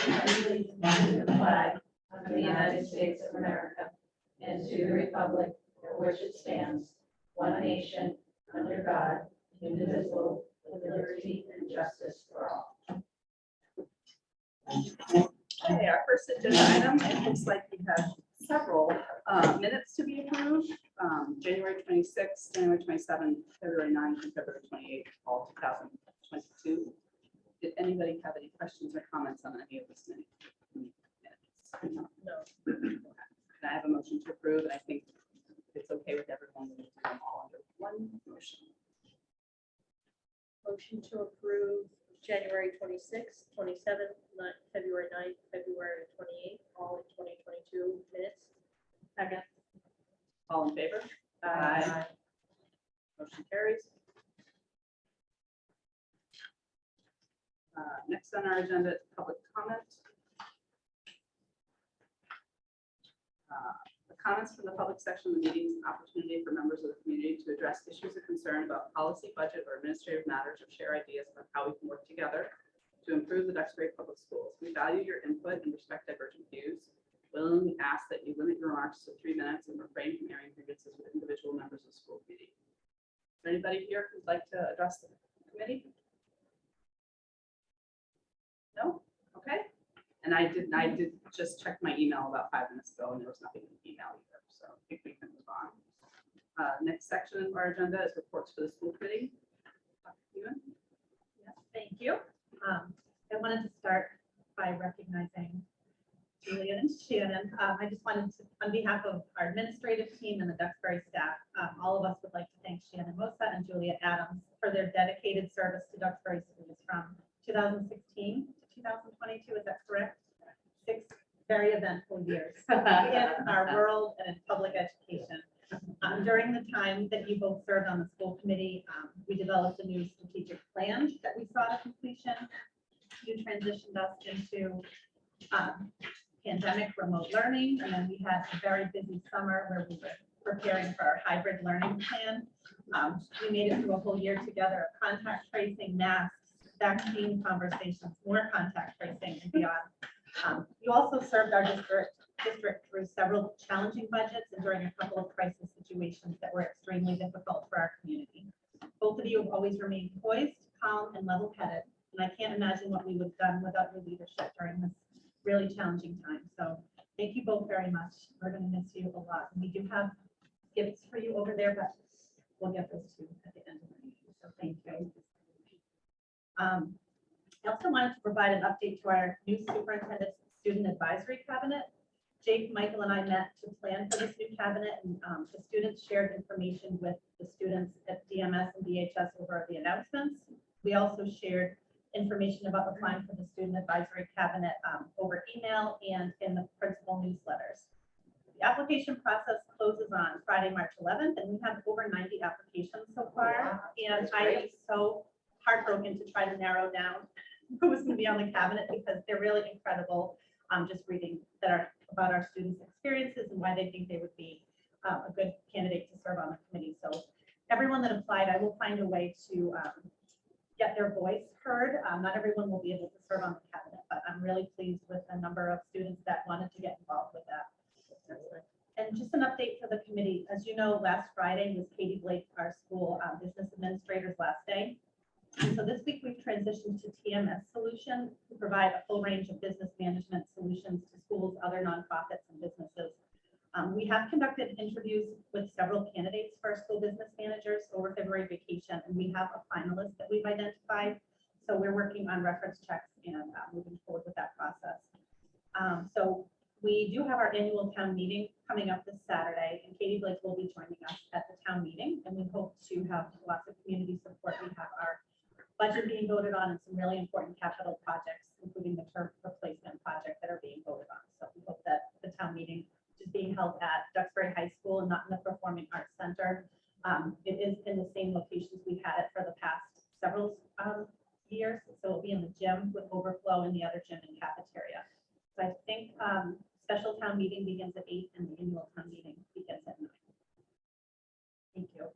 the flag of the United States of America and to the republic for which it stands, one nation, under God, indivisible, with liberty and justice for all. Okay, our first agenda item, it looks like we have several minutes to be approved. January 26th, January 27th, February 9th, and February 28th, all 2022. Did anybody have any questions or comments on any of this minutes? No. Can I have a motion to approve? And I think it's okay with everyone to do them all under one motion. Motion to approve January 26th, 27th, February 9th, February 28th, all in 2022 minutes. Second. All in favor? Aye. Motion carries. Next on our agenda is public comment. The comments from the public section of the meeting is an opportunity for members of the community to address issues of concern about policy, budget, or administrative matters, or share ideas about how we can work together to improve the Duxbury Public Schools. We value your input and respect divergent views. Willingly ask that you limit your remarks to 3 minutes and refrain from airing grievances with individual members of the school committee. Is there anybody here who'd like to address the committee? No? Okay. And I did just check my email about 5 minutes ago, and there was nothing in the email either. So I think we can move on. Next section of our agenda is reports for the school committee. Yes, thank you. I wanted to start by recognizing Julia and Shannon. I just wanted to, on behalf of our administrative team and the Duxbury staff, all of us would like to thank Shannon Mosa and Julia Adams for their dedicated service to Duxbury schools from 2016 to 2022. Is that correct? 6 very eventful years in our world and in public education. During the time that you both served on the school committee, we developed a new strategic plan that we saw to completion. You transitioned us into pandemic remote learning, and then we had a very busy summer where we were preparing for our hybrid learning plan. We made it through a whole year together of contact tracing, masks, vaccine conversations, more contact tracing, and beyond. You also served our district through several challenging budgets and during a couple of crisis situations that were extremely difficult for our community. Both of you have always remained poised, calm, and level-headed, and I can't imagine what we would have done without your leadership during this really challenging time. So thank you both very much. We're going to miss you a lot. And we do have gifts for you over there, but we'll get those to you at the end of the meeting. So thank you. I also wanted to provide an update to our new superintendent student advisory cabinet. Jake, Michael, and I met to plan for this new cabinet, and the students shared information with the students at DMS and DHS over the announcements. We also shared information about applying for the student advisory cabinet over email and in the principal newsletters. The application process closes on Friday, March 11th, and we have over 90 applications so far. And I am so heartbroken to try to narrow down who's going to be on the cabinet because they're really incredible. Just reading about our students' experiences and why they think they would be a good candidate to serve on the committee. So everyone that applied, I will find a way to get their voice heard. Not everyone will be able to serve on the cabinet, but I'm really pleased with the number of students that wanted to get involved with that. And just an update for the committee. As you know, last Friday was Katie Blake, our school business administrator's last day. And so this week we've transitioned to TMS Solution to provide a full range of business management solutions to schools, other nonprofits, and businesses. We have conducted interviews with several candidates for our school business managers over February vacation, and we have a finalist that we've identified. So we're working on reference checks and moving forward with that process. So we do have our annual town meeting coming up this Saturday, and Katie Blake will be joining us at the town meeting, and we hope to have lots of community support. We have our budget being voted on and some really important capital projects, including the turf replacement project that are being voted on. So we hope that the town meeting, which is being held at Duxbury High School and not in the Performing Arts Center, it is in the same locations we've had it for the past several years. So it'll be in the gym with overflow in the other gym and cafeteria. So I think special town meeting begins at 8 and the annual town meeting begins at 9. Thank you.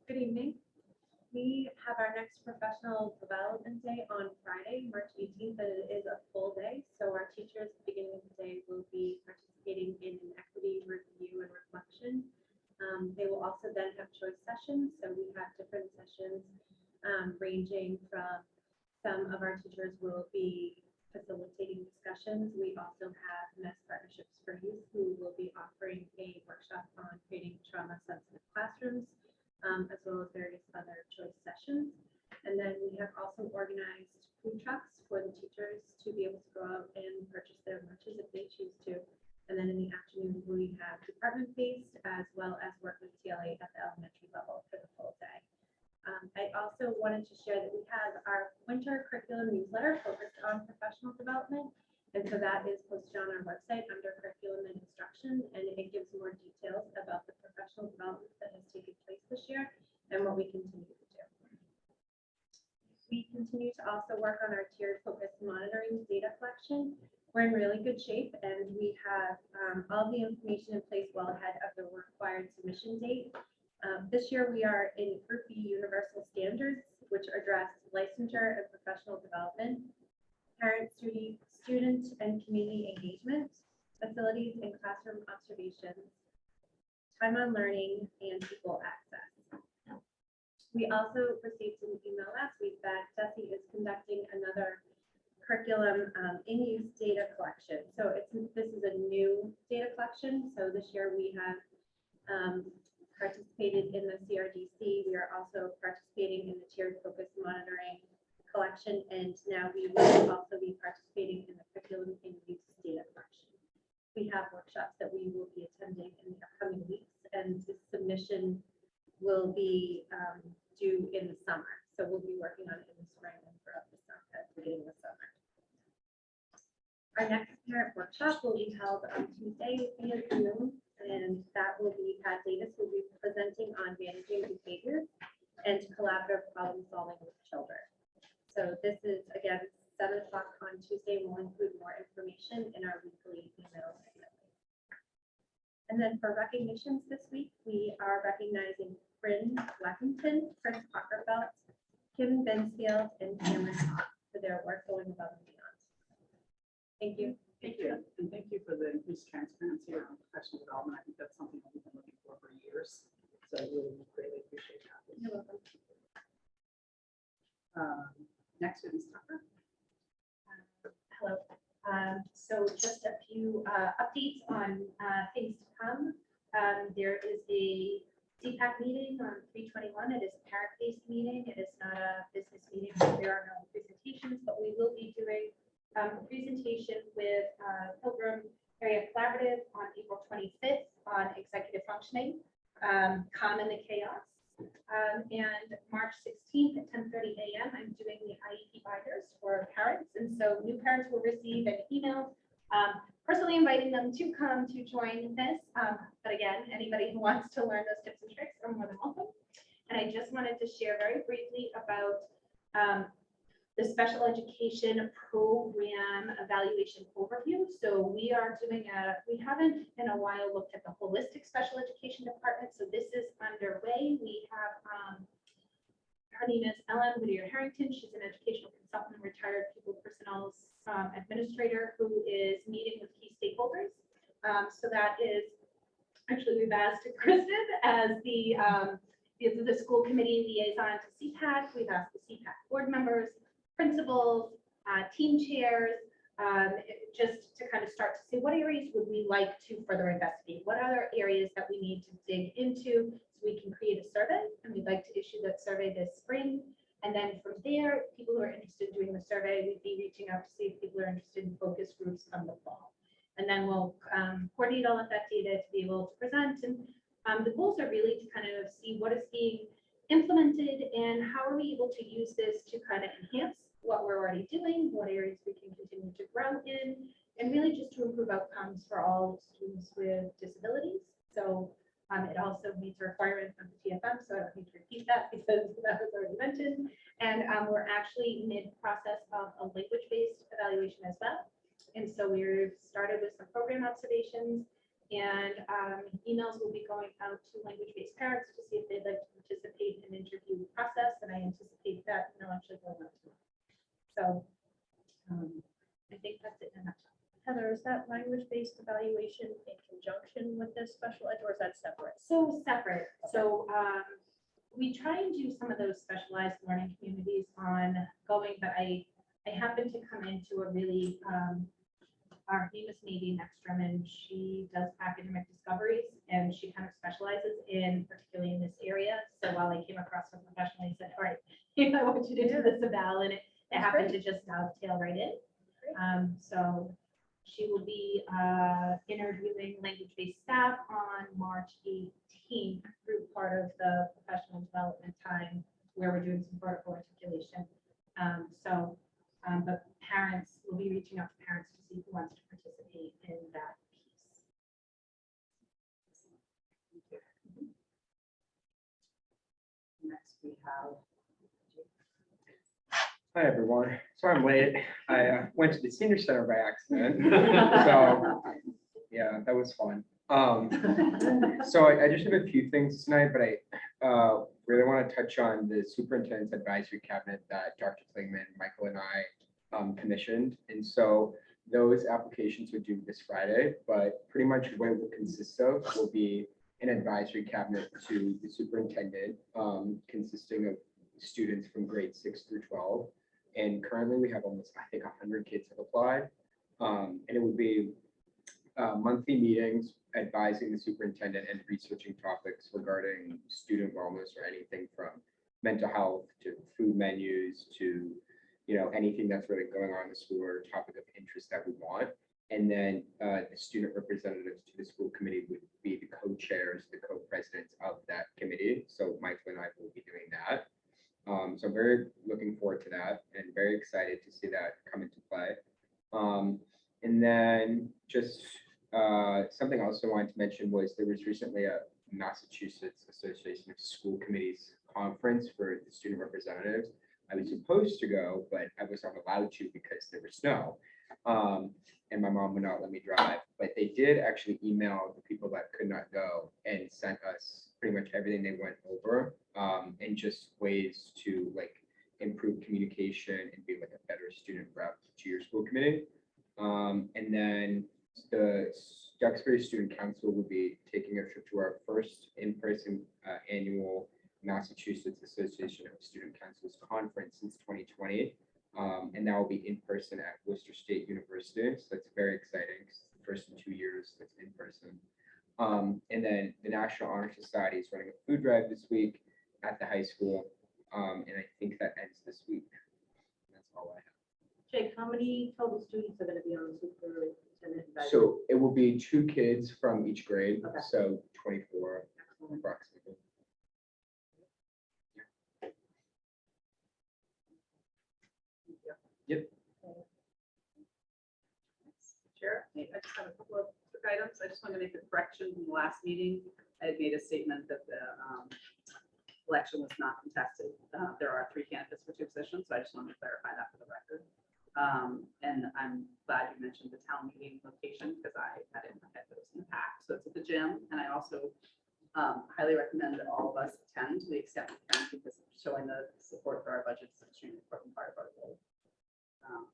Good evening. We have our next professional development day on Friday, March 18th, and it is a full day. So our teachers, at the beginning of the day, will be participating in an equity review and reflection. They will also then have choice sessions. So we have different sessions ranging from some of our teachers will be facilitating discussions. We also have MESS Partnerships for Youth who will be offering a workshop on creating trauma-sensitive classrooms, as well as various other choice sessions. And then we have also organized food trucks for the teachers to be able to go out and purchase their lunches if they choose to. And then in the afternoon, we have department-based as well as work with TLA at the elementary level for the full day. I also wanted to share that we have our winter curriculum newsletter focused on professional development. And so that is posted on our website under curriculum and instruction, and it gives more details about the professional development that has taken place this year and what we continue to do. We continue to also work on our tiered focus monitoring data collection. We're in really good shape, and we have all the information in place well ahead of the required submission date. This year, we are in Group B Universal Standards, which address licensure and professional development, parent, student and community engagement, facilities and classroom observations, time on learning, and people access. We also received an email last week that DESE is conducting another curriculum in-use data collection. So this is a new data collection. So this year we have participated in the CRDC. We are also participating in the tiered focus monitoring collection, and now we will also be participating in the curriculum in-use data collection. We have workshops that we will be attending in the upcoming weeks, and the submission will be due in the summer. So we'll be working on it in the spring and throughout the summer, at the beginning of summer. Our next parent workshop will be held on Tuesday via Zoom, and that will be Pat Davis will be presenting on managing behavior and collaborative problem solving with children. So this is again 7 o'clock on Tuesday. We'll include more information in our weekly emails. And then for recognitions this week, we are recognizing Bryn Fleckington, Chris Cockerfelt, Kim Bensfield, and Cameron Hawk for their work going above and beyond. Thank you. Thank you. And thank you for the increased transparency around professional development. I think that's something that we've been looking for years. So I really greatly appreciate that. You're welcome. Next is Ms. Tucker. Hello. So just a few updates on things to come. There is a CPAC meeting on 3/21. It is a parent-based meeting. It is not a business meeting. So there are no presentations, but we will be doing a presentation with Pilgrim Area Collaborative on April 25th on executive functioning, calm in the chaos. And March 16th at 10:30 a.m. I'm doing the IEP binders for parents. And so new parents will receive an email personally inviting them to come to join this. But again, anybody who wants to learn those tips and tricks are more than welcome. And I just wanted to share very briefly about the special education program evaluation overview. So we are doing we haven't in a while looked at the holistic special education department. So this is underway. We have, her name is Ellen Whittier Harrington. She's an educational consultant, retired people personnel administrator who is meeting with key stakeholders. So that is, actually we've asked Kristen as the school committee liaison to CPAC. We've asked the CPAC board members, principals, team chairs, just to kind of start to see what areas would we like to further investigate? What other areas that we need to dig into so we can create a survey? And we'd like to issue that survey this spring. And then from there, people who are interested in doing the survey, we'd be reaching out to see if people are interested in focus groups come the fall. And then we'll coordinate all of that data to be able to present. And the goals are really to kind of see what is being implemented and how are we able to use this to kind of enhance what we're already doing, what areas we can continue to grow in, and really just to improve outcomes for all students with disabilities. So it also meets a requirement of the TFM, so I don't need to repeat that because that was already mentioned. And we're actually mid-process of a language-based evaluation as well. And so we've started with some program observations, And emails will be going out to language-based parents to see if they'd like to participate in the interview process, and I anticipate that email actually going out tomorrow. So I think that's it in a nutshell. Heather, is that language-based evaluation in conjunction with this special ed, or is that separate? So separate. So we try and do some of those specialized learning communities ongoing, but I happened to come into a really, our name is Nadine Ekstrom, and she does academic discoveries, and she kind of specializes in, particularly in this area. So while I came across her professionally and said, all right, I want you to do this eval, and it happened to just dovetail right in. So she will be interviewing language-based staff on March 18th through part of the professional development time where we're doing some vertical articulation. But parents will be reaching out to parents to see who wants to participate in that piece. Next, we have. Hi, everyone. So I'm late. I went to the senior center by accident. So yeah, that was fun. So I just have a few things tonight, but I really want to touch on the superintendent's advisory cabinet that Dr. Klingman, Michael, and I commissioned. And so those applications are due this Friday, but pretty much what it will consist of will be an advisory cabinet to the superintendent, consisting of students from grades 6 through 12. And currently we have almost, I think, 100 kids have applied. And it would be monthly meetings advising the superintendent and researching topics regarding student wellness or anything from mental health to food menus to, you know, anything that's really going on in the school or topic of interest that we want. And then the student representatives to the school committee would be the co-chairs, the co-presidents of that committee. So Michael and I will be doing that. So I'm very looking forward to that and very excited to see that come into play. And then just something else I wanted to mention was there was recently a Massachusetts Association of School Committees conference for the student representatives. I was supposed to go, but I was not allowed to because there was snow. And my mom would not let me drive, but they did actually email the people that could not go and sent us pretty much everything they went over, and just ways to like improve communication and be like a better student rep to your school committee. And then the Duxbury Student Council will be taking a trip to our first in-person annual Massachusetts Association of Student Councils conference since 2020. And that will be in person at Worcester State University. So that's very exciting. It's the first in 2 years that's in person. And then the National Honor Society is running a food drive this week at the high school. And I think that ends this week. That's all I have. Jake, how many total students are going to be on the superintendent advisory? So it will be 2 kids from each grade. Okay. So 24 approximately. Yep. Chair, I just have a couple of quick items. I just want to make a correction from the last meeting. I had made a statement that the election was not contested. There are 3 candidates for 2 positions, so I just wanted to clarify that for the record. And I'm glad you mentioned the town meeting location because I had it in my head that it was in the PAC. So it's at the gym, and I also highly recommend that all of us attend to the extent we can because showing the support for our budget is an extremely important part of our goal. And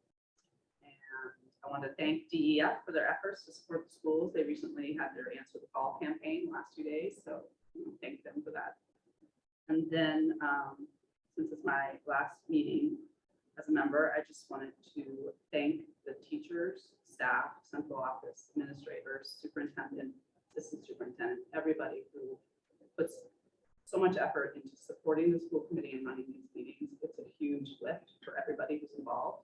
I want to thank DEF for their efforts to support the schools. They recently had their Answer the Call campaign the last 2 days, so thank them for that. And then since it's my last meeting as a member, I just wanted to thank the teachers, staff, central office, administrators, superintendent, assistant superintendent, everybody who puts so much effort into supporting the school committee and running these meetings. It's a huge lift for everybody who's involved.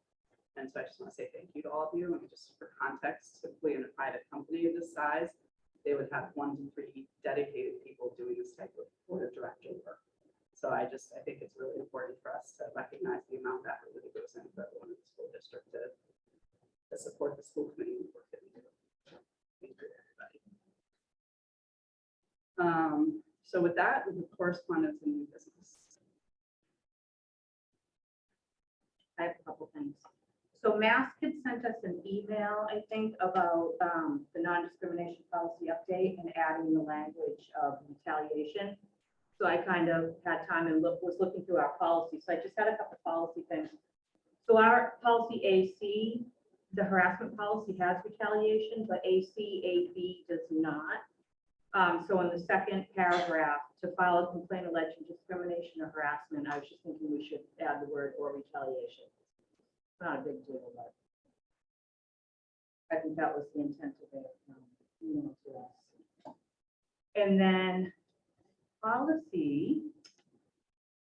And so I just want to say thank you to all of you. And just for context, typically in a private company of this size, they would have 1 to 3 dedicated people doing this type of board of director work. So I think it's really important for us to recognize the amount of effort that goes in for everyone in the school district to support the school committee and the work that we do. Thank you, everybody. So with that, we have correspondence and new business. I have a couple things. So Mask had sent us an email, I think, about the non-discrimination policy update and adding the language of retaliation. So I kind of had time and was looking through our policy. So I just had a couple policy things. So our policy AC, the harassment policy has retaliation, but AB does not. So in the second paragraph, to file a complaint alleging discrimination or harassment, I was just thinking we should add the word or retaliation. Not a big deal, but I think that was the intent of it, to us. And then policy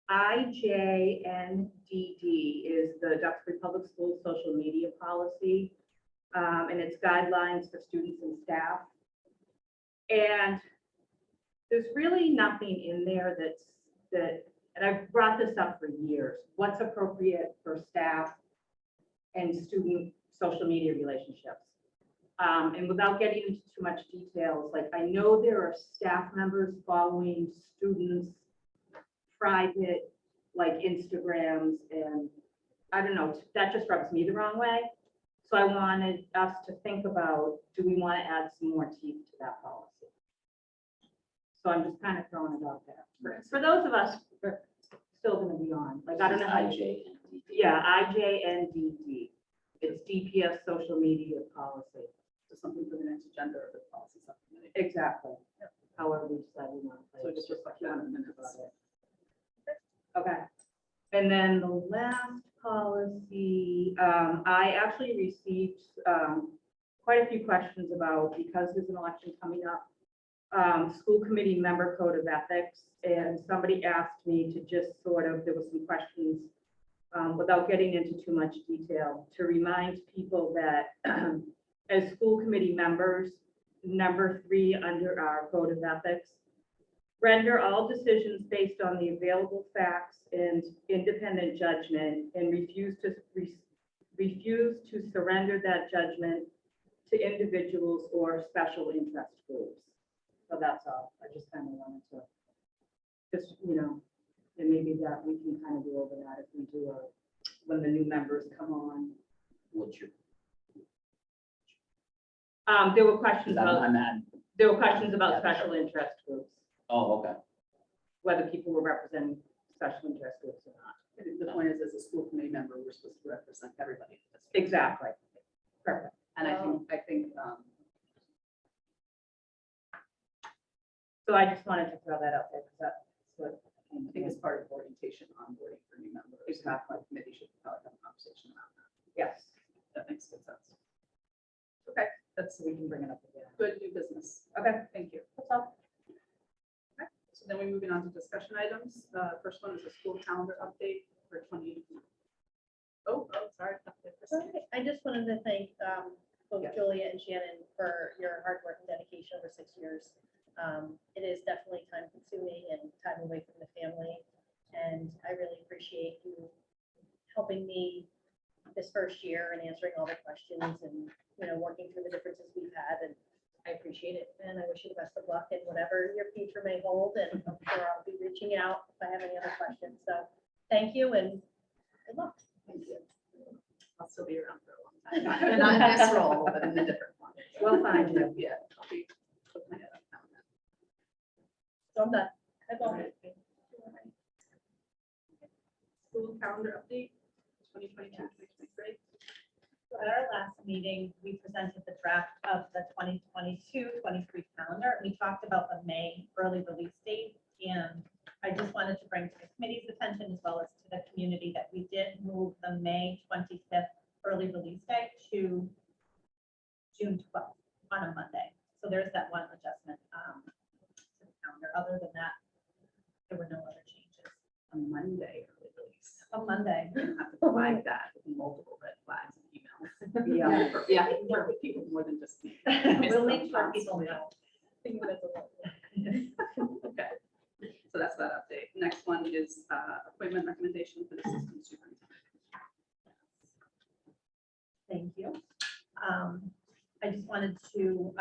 IJNDD is the Duxbury Public Schools social media policy, and it's guidelines for students and staff. And there's really nothing in there and I've brought this up for years, what's appropriate for staff and student social media relationships. And without getting into too much details, like I know there are staff members following students' private, like Instagrams, and I don't know, that just rubs me the wrong way. So I wanted us to think about, do we want to add some more teeth to that policy? So I'm just kind of throwing it out there. For those of us who are still going to be on, like, I don't know how you. Yeah, IJNDD. It's DPS social media policy. So something for the next agenda or the policy subcommittee. Exactly. However we decide we want to play. So just reflect that in the minutes. About it. Okay. And then the last policy, I actually received quite a few questions about, because there's an election coming up, school committee member code of ethics. And somebody asked me to just sort of, there was some questions without getting into too much detail, to remind people that as school committee members, number 3 under our code of ethics, render all decisions based on the available facts and independent judgment, and refuse to surrender that judgment to individuals or special interest groups. So that's all. I just kind of wanted to just, and maybe that we can kind of go over that if we do when the new members come on. Would you? There were questions about, I'm at, there were questions about special interest groups, oh, okay. whether people were representing special interest groups or not. I think the point is, as a school committee member, we're supposed to represent everybody. Exactly. Perfect. And I think, so I just wanted to throw that out there, because that's what I think is part of orientation, onboarding for new members. Exactly. Committee should probably have a conversation around that. Yes, that makes good sense. Okay, that's, so we can bring it up again. Good new business. Okay, thank you. That's all. Okay, so then we're moving on to discussion items. First one is a school calendar update for 20. Oh, sorry. I just wanted to thank both Yes. Julia and Shannon for your hard work and dedication over 6 years. It is definitely time consuming and time away from the family. And I really appreciate you helping me this first year and answering all the questions and, working through the differences we've had. And I appreciate it. And I wish you the best of luck in whatever your future may hold. And I'm sure I'll be reaching out if I have any other questions. So thank you and good luck. Thank you. I'll still be around for a long time. Not in this role, but in a different one. We'll find you. Yeah. I'll be putting my head up now and then. So I'm done. That's all. School calendar update, 2022, 2023. So at our last meeting, we presented the draft of the 2022-23 calendar. We talked about the May early release date, and I just wanted to bring to the committee's attention, as well as to the community, that we did move the May 25th early release date to June 12th on a Monday. So there's that one adjustment to the calendar. Other than that, there were no other changes. A Monday early release. On Monday. You have to flag that with multiple red flags and emails. Yeah, for people more than just me. We'll make sure people know. Okay, so that's that update. Next one is appointment recommendation for the assistant superintendent. Thank you. I just wanted to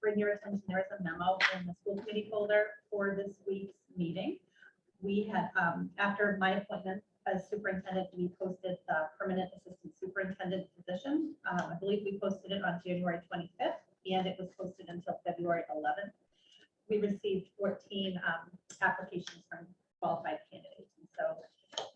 bring your attention, there is a memo in the school committee folder for this week's meeting. We had, after my appointment as superintendent, we posted the permanent assistant superintendent January 25th, and it was posted until February 11th. We received 14 applications from qualified candidates. And so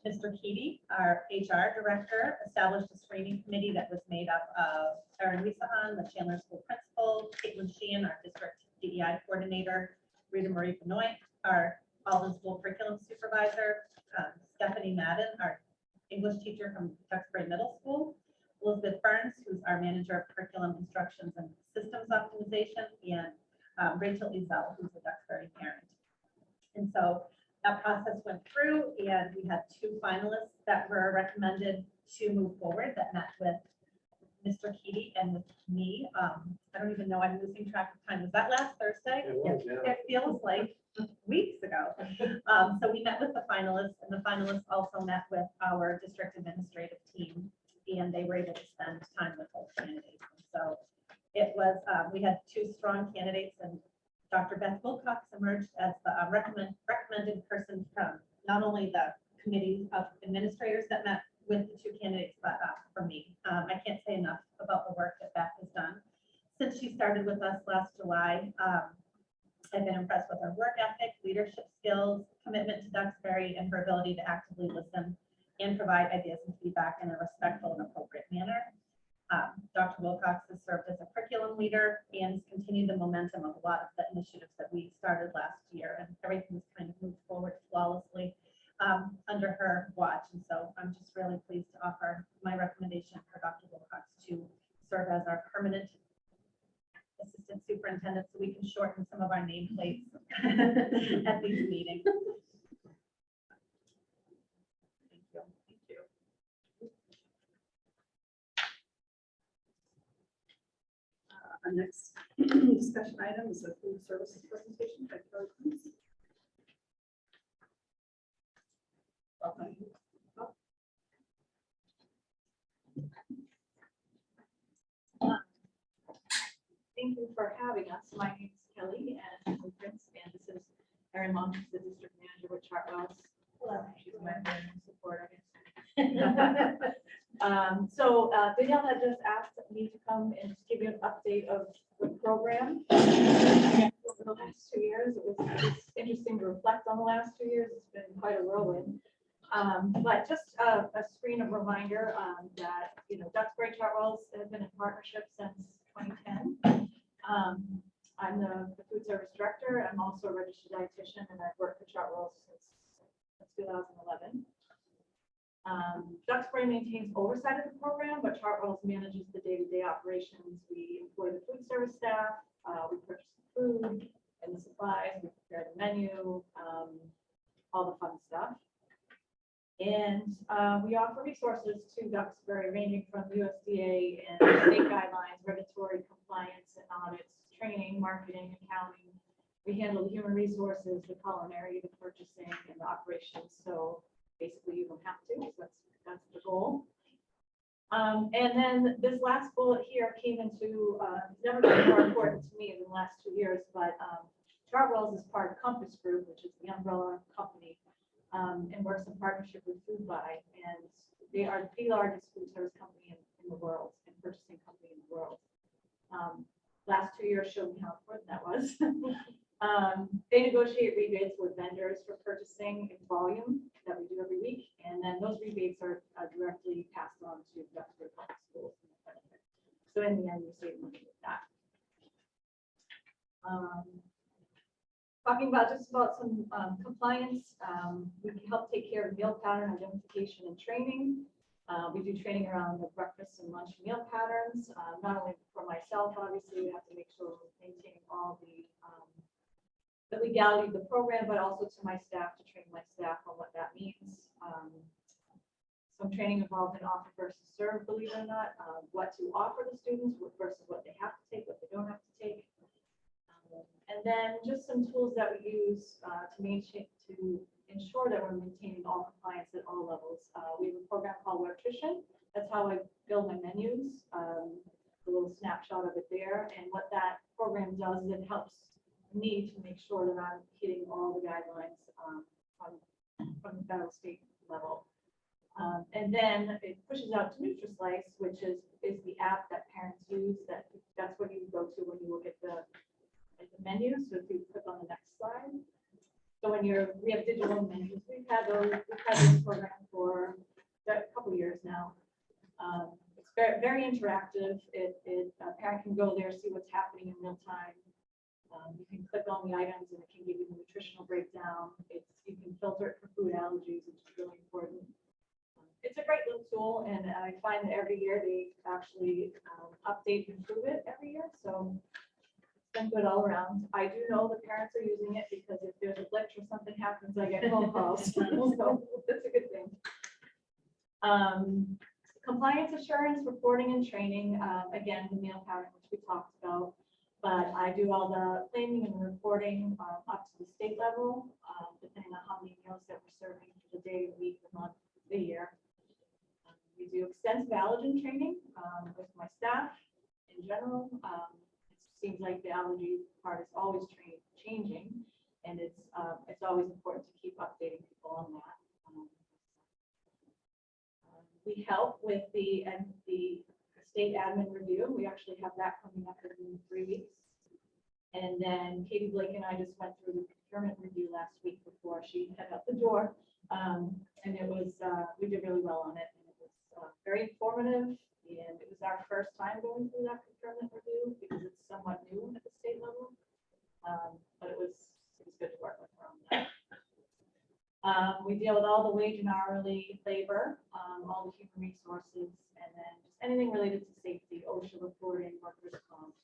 Mr. Keaty, our HR director, established a screening committee that was made up of Erin Wisahan, the Chandler School principal, Caitlin Sheehan, our district DEI coordinator, Rita Marie Benoit, our Alden School curriculum supervisor, Stephanie Madden, our English teacher from Duxbury Middle School, Elizabeth Burns, who's our manager of curriculum instructions and systems optimization, and Rachel Ezel, who's a Duxbury parent. And so that process went through, and we had 2 finalists that were recommended to move forward that met with Mr. Keaty and with me. I don't even know, I'm losing track of time. Was that last Thursday? It was, yeah. It feels like weeks ago. So we met with the finalists, and the finalists also met with our district administrative team, and they were able to spend time with those candidates. And so it was, we had 2 strong candidates, and Dr. Beth Wilcox emerged as the recommended person from not only the committee of administrators that met with the 2 candidates, but for me. I can't say enough about the work that Beth has done. Since she started with us last July, I've been impressed with her work ethic, leadership skills, commitment to Duxbury, and her ability to actively listen and provide ideas and feedback in a respectful and appropriate manner. Dr. Wilcox has served as a curriculum leader and has continued the momentum of a lot of the initiatives that we started last year, and everything's kind of moved forward flawlessly under her watch. And so I'm just really pleased to offer my recommendation for Dr. Wilcox to serve as our permanent assistant superintendent, so we can shorten some of our nameplates at these meetings. Thank you. Thank you. Our next discussion item is a food services presentation by Kelly Cleese. Welcome. Thank you for having us. My name is Kelly and I'm Prince, and this is Erin Monk, the district manager with Chartwells. Hello. She's my main support, I guess. Danielle had just asked me to come and just give you an update of the program. Over the last 2 years, it was interesting to reflect on the last 2 years. It's been quite a whirlwind. But just a screen of reminder that, Duxbury Chartwells has been in partnership since 2010. I'm the food service director. I'm also a registered dietitian, and I've worked for Chartwells since 2011. Duxbury maintains oversight of the program, but Chartwells manages the day-to-day operations. We employ the food service staff, we purchase the food and the supplies, we prepare the menu, all the fun stuff. And we offer resources to Duxbury ranging from USDA and state guidelines, regulatory compliance and audits, training, marketing, accounting. We handle the human resources, the culinary, the purchasing, and the operations. So basically you don't have to, so that's the goal. And then this last bullet here came into, it's never been more important to me in the last 2 years, but Chartwells is part of Compass Group, which is the umbrella company, and works in partnership with Foodbuy, and they are the largest food service company in the world and purchasing company in the world. Last 2 years showed me how important that was. They negotiate rebates with vendors for purchasing in volume that we do every week, and then those rebates are directly passed on to Duxbury Public Schools. So in the end, you save money with that. Talking about some compliance, we can help take care of meal pattern identification and training. We do training around the breakfast and lunch meal patterns, not only for myself, obviously, we have to make sure we're maintaining all the legality of the program, but also to my staff, to train my staff on what that means. Some training involved in offer versus serve, believe it or not, what to offer the students versus what they have to take, what they don't have to take. And then just some tools that we use to ensure that we're maintaining all compliance at all levels. We have a program called Nutrition. That's how I build my menus. A little snapshot of it there. And what that program does is it helps me to make sure that I'm hitting all the guidelines from the federal state level. And then it pushes out to NutriSlice, which is the app that parents use. That's what you go to when you look at the menu. So if you click on the next slide. So we have digital menus. We've had this program for a couple of years now. It's very interactive. A parent can go there, see what's happening in real time. You can click on the items and it can give you the nutritional breakdown. You can filter it for food allergies, which is really important. It's a great little tool, and I find that every year they actually update and improve it every year. So it's been good all around. I do know the parents are using it because if there's a glitch or something happens, I get phone calls. So that's a good thing. Compliance assurance, reporting and training. Again, the meal pattern, which we talked about. But I do all the claiming and reporting up to the state level, depending on how many meals that we're serving for the day, the week, the month, the year. We do extensive allergen training with my staff in general. It seems like the allergy part is always changing, and it's always important to keep updating people on that. We help with the state admin review. We actually have that coming up in 3 weeks. And then Katie Blake and I just went through the procurement review last week before she headed out the door. And it was, we did really well on it. And it was very informative. And it was our first time going through that procurement review because it's somewhat new at the state level. But it was good to work with her on that. We deal with all the wage and hourly labor, all the human resources, and then just anything related to safety, OSHA reporting, workers' comp.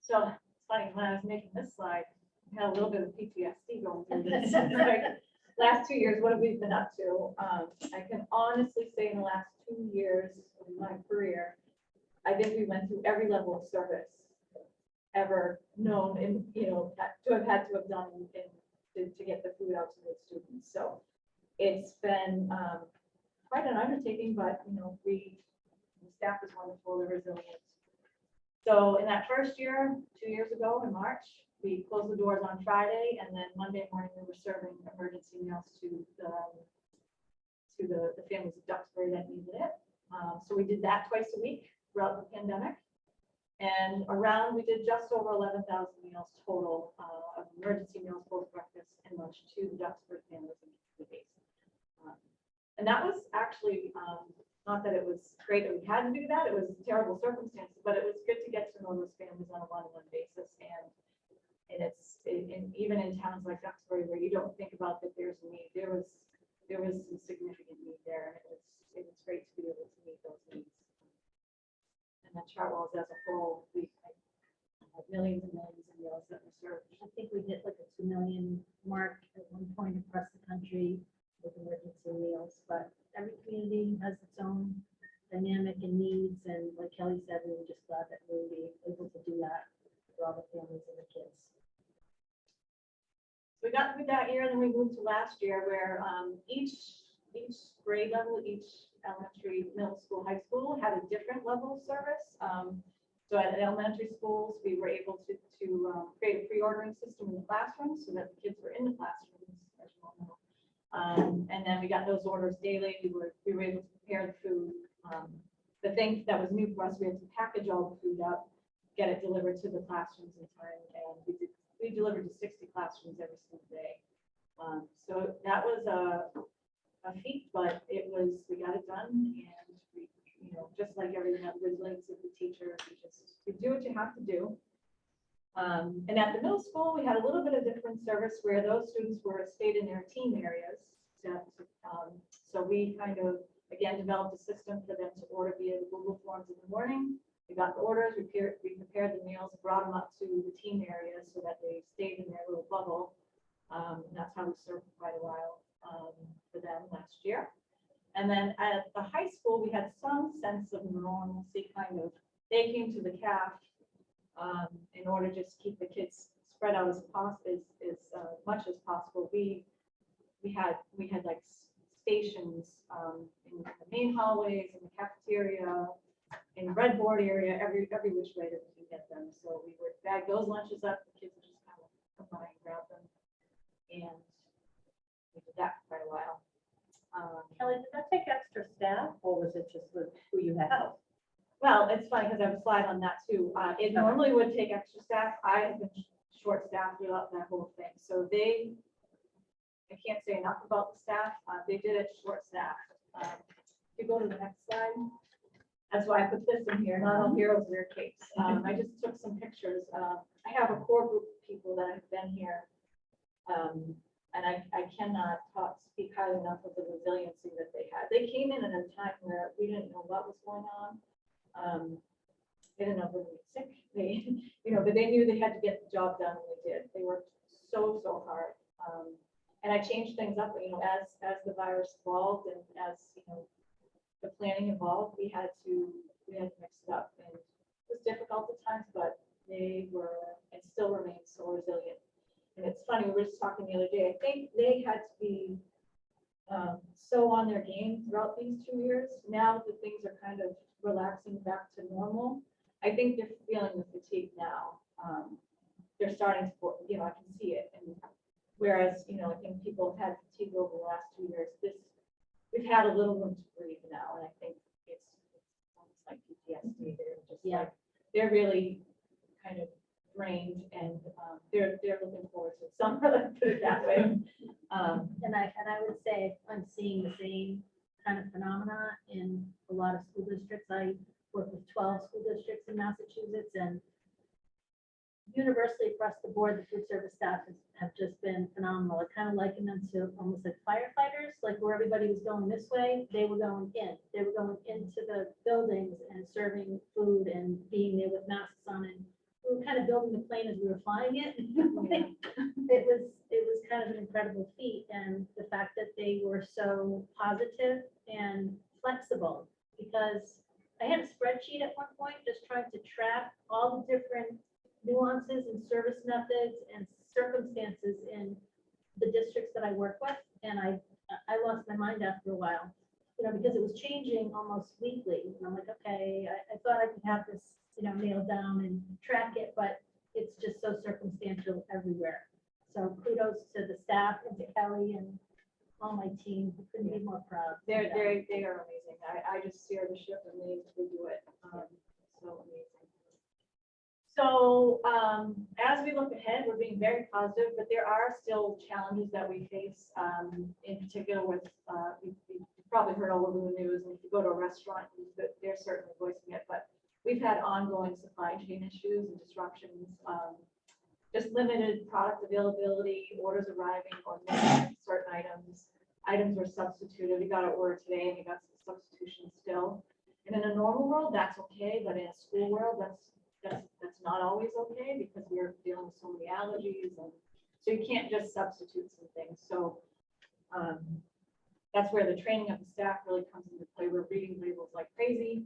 So it's funny, when I was making this slide, I had a little bit of PTSD going through this. Last 2 years, what have we been up to? I can honestly say in the last 2 years of my career, I think we went through every level of service ever known, and to have done to get the food out to the students. So it's been quite an undertaking, but the staff is wonderful, they're resilient. So in that first year, 2 years ago in March, we closed the doors on Friday, and then Monday morning we were serving emergency meals to the families of Duxbury that needed it. So we did that twice a week throughout the pandemic. And we did just over 11,000 meals total of emergency meals, both breakfast and lunch, to the Duxbury families in the base. And that was actually not that it was great that we had to do that. It was terrible circumstances, but it was good to get to know those families on a one-on-one basis. And even in towns like Duxbury, where you don't think about that there's a need, there was some significant need there, and it was great to be able to meet those needs. And then Chartwells as a whole, we had millions and millions of meals that were served. I think we hit like a 2 million mark at one point across the country with emergency meals, but every community has its own dynamic and needs. And like Kelly said, we were just glad that we were able to do that for all the families and the kids. So we got through that year, and then we moved to last year where each grade level, each elementary, middle school, high school had a different level of service. So at elementary schools, we were able to create a pre-ordering system in the classrooms so that the kids were in the classrooms, as you all know. And then we got those orders daily. We were able to prepare the food. The thing that was new for us, we had to package all the food up, get it delivered to the classrooms in time, and we delivered to 60 classrooms every single day. So that was a feat, but we got it done, and we, just like everything else, resilience of the teacher, you do what you have to do. And at the middle school, we had a little bit of different service where those students stayed in their team areas. So we kind of, again, developed a system for them to order via Google Forms in the morning. We got the orders, we prepared the meals, brought them up to the team areas so that they stayed in their little bubble. And that's how we served for quite a while for them last year. And then at the high school, we had some sense of normalcy, kind of. They came to the CAF in order to just keep the kids spread out as much as possible. We had like stations in the main hallways, in the cafeteria, in the breadboard area, every which way that we could get them. So we would bag those lunches up. The kids would just kind of come by and grab them. And we did that for quite a while. Kelly, did that take extra staff or was it just with who you had? Well, it's funny because I have a slide on that too. It normally would take extra staff. I have been short staffed throughout that whole thing. So I can't say enough about the staff. They did it short staffed. If you go to the next slide, that's why I put this in here, not all heroes wear capes. I just took some pictures. I have a core group of people that have been here. And I cannot speak highly enough of the resiliency that they had. They came in at a time where we didn't know what was going on. They didn't know if we were sick. But they knew they had to get the job done, and they did. They worked so hard. And I changed things up, as the virus evolved and as, the planning evolved, we had to mix it up. And it was difficult at times, but they were and still remain so resilient. And it's funny, we were just talking the other day, I think they had to be so on their game throughout these 2 years. Now that things are kind of relaxing back to normal, I think they're feeling the fatigue now. They're starting to, I can see it. And whereas, I think people have had fatigue over the last 2 years, we've had a little room to breathe now. And I think it's almost like PTSD. They're just like, they're really kind of drained and they're looking forward to it. Some put it that way. And I would say I'm seeing the same kind of phenomena in a lot of school districts. I work with 12 school districts in Massachusetts, and universally across the board, the food service staff have just been phenomenal. I kind of liken them to almost like firefighters, like where everybody was going this way, they were going in. They were going into the buildings and serving food and being there with masks on, and we were kind of building the plane as we were flying it. It was kind of an incredible feat, and the fact that they were so positive and flexible, because I had a spreadsheet at one point just trying to track all the different nuances and service methods and circumstances in the districts that I work with, and I lost my mind after a while, because it was changing almost weekly, and I'm like, okay, I thought I could have this nailed down and track it, but it's just so circumstantial everywhere. So kudos to the staff and to Kelly and all my team. I couldn't be more proud. They are amazing. I just steer the ship and they do it. So amazing. So as we look ahead, we're being very positive, but there are still challenges that we face, in particular with, you've probably heard all over the news, and if you go to a restaurant, they're certainly voicing it, but we've had ongoing supply chain issues and disruptions, just limited product availability, orders arriving or missing certain items. Items were substituted. We got an order today and we got some substitution still. And in a normal world, that's okay, but in a school world, that's not always okay because we're dealing with so many allergies, and so you can't just substitute some things. So that's where the training of the staff really comes into play. We're reading labels like crazy.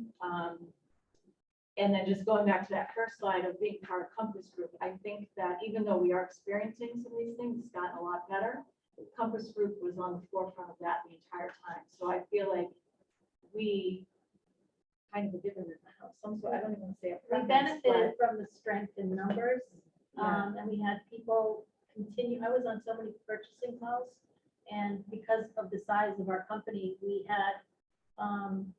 And then just going back to that first slide of being part of Compass Group, I think that even though we are experiencing some of these things, it's gotten a lot better. Compass Group was on the forefront of that the entire time. So I feel like we kind of given it some sort, I don't even want to say a We preference, benefited from the strength in numbers, and we had people continue. I was on so many purchasing calls, and because of the size of our company, we had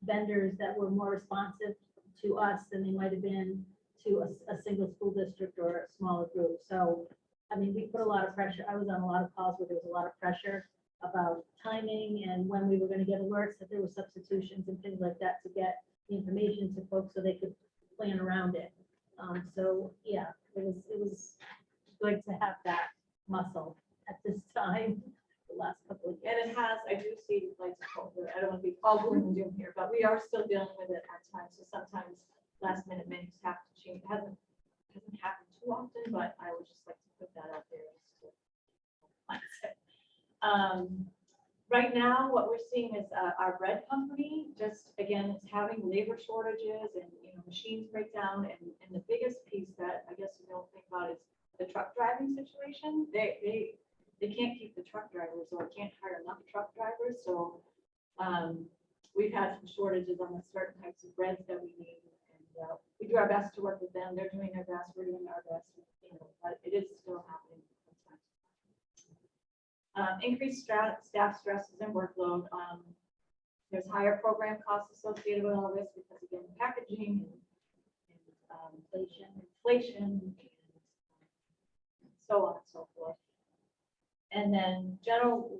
vendors that were more responsive to us than they might have been to a single school district or a smaller group. So, I mean, we put a lot of pressure. I was on a lot of calls where there was a lot of pressure about timing and when we were going to get alerts that there were substitutions and things like that to get the information to folks so they could plan around it. So yeah, it was good to have that muscle at this time, the last couple of years. and it has, I do see like, I don't want to be all gloom and doom here, but we are still dealing with it at times. So sometimes last minute menus have to change. It hasn't happened too often, but I would just like to put that out there. Right now, what we're seeing is our bread company, just again, it's having labor shortages and machines break down. And the biggest piece that I guess we don't think about is the truck driving situation. They can't keep the truck drivers or can't hire enough truck drivers. So we've had some shortages on the certain types of breads that we need. And we do our best to work with them. They're doing their best. We're doing our best. But it is still happening. Increased staff stresses and workload. There's higher program costs associated with all this because again, packaging and inflation, and so on and so forth. And then general,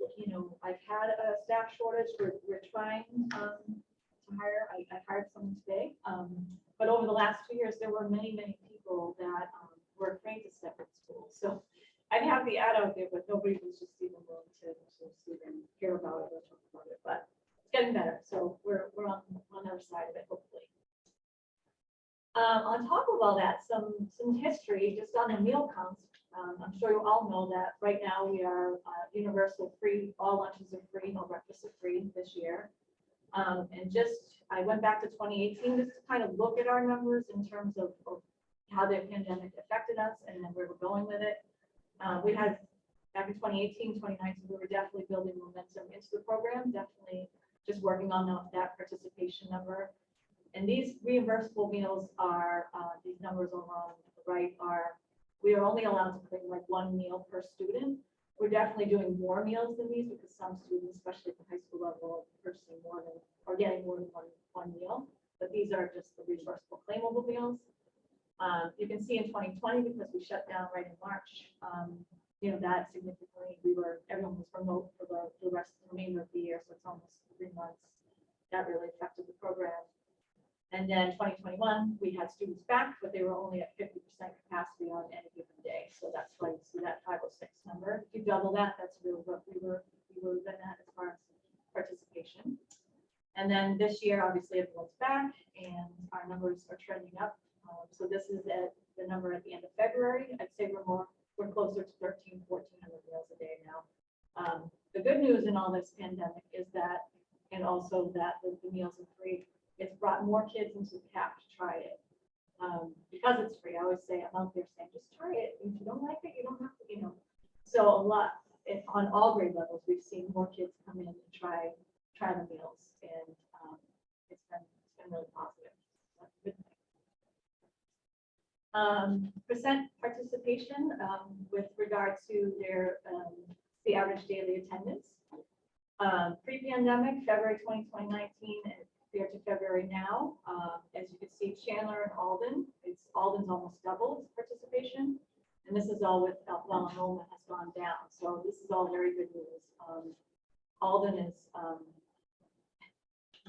I've had a staff shortage. We're trying to hire. I hired someone today. But over the last 2 years, there were many people that were afraid to step in school. So I'd have the ad out there, but nobody was just even willing to even hear about it or talk about it. But it's getting better. So we're on the other side of it, hopefully. On top of all that, some history just on the meal counts. I'm sure you all know that right now we are universal free. All lunches are free, no breakfast are free this year. And I went back to 2018 just to kind of look at our numbers in terms of how the pandemic affected us and then where we're going with it. We had back in 2018, 2019, we were definitely building momentum into the program, definitely just working on that participation number. And these reimbursable meals are, these numbers over on the right we are only allowed to bring like 1 meal per student. We're definitely doing more meals than these because some students, especially at the high school level, are purchasing more than, or getting more than one meal. But these are just the reimbursable claimable meals. You can see in 2020, because we shut down right in March, that significantly, everyone was remote for the remainder of the year. So it's almost 3 months. That really affected the program. And then 2021, we had students back, but they were only at 50% capacity on any given day. So that's why you see that 506 number. If you double that, that's really what we were then at as far as participation. And then this year, obviously, everyone's back and our numbers are trending up. So this is at the number at the end of February. I'd say we're closer to 1,400 meals a day now. The good news in all this pandemic is that, and also that the meals are free. It's brought more kids into the CAP to try it. Because it's free, I always say, I'm out there saying, just try it. If you don't like it, you don't have to, So a lot, on all grade levels, we've seen more kids come in and try the meals. And it's been really positive. That's a good thing. Percent participation with regard to the average daily attendance. Pre-pandemic, February 2019, compared to February now. As you can see, Chandler and Alden's almost double its participation. And this is all with while enrollment has gone down. So this is all very good news. Alden is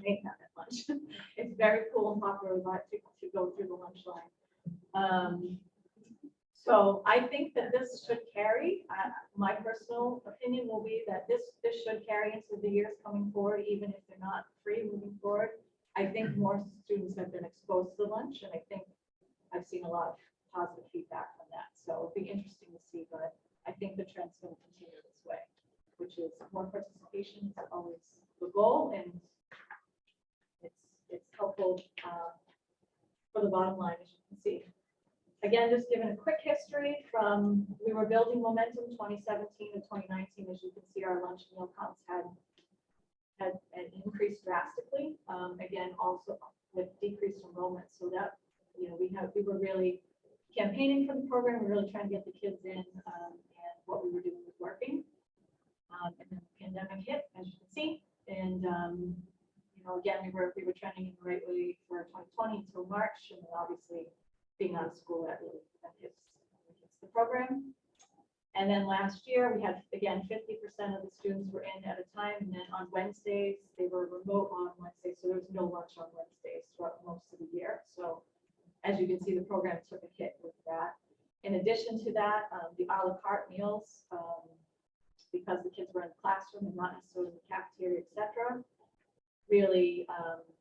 make that at lunch. It's very cool and popular to go through the lunch line. So I think that this should carry. My personal opinion will be that this should carry into the years coming forward, even if they're not free moving forward. I think more students have been exposed to lunch, and I think I've seen a lot of positive feedback from that. So it'll be interesting to see, but I think the trend's going to continue this way, which is more participation is always the goal, and it's helpful for the bottom line, as you can see. Again, just giving a quick history from, we were building momentum 2017 to 2019. As you can see, our lunch meal counts had increased drastically. Again, also with decreased enrollment. So that, we were really campaigning for the program. We were really trying to get the kids in, and what we were doing was working. And then the pandemic hit, as you can see. And, again, we were trending in the right way for 2020 until March. And then obviously, being out of school, that hits the program. And then last year, we had, again, 50% of the students were in at a time. And then on Wednesdays, they were remote on Wednesdays. So there was no lunch on Wednesdays throughout most of the year. So as you can see, the program took a hit with that. In addition to that, the a la carte meals, because the kids were in the classroom and not necessarily in the cafeteria, et cetera, really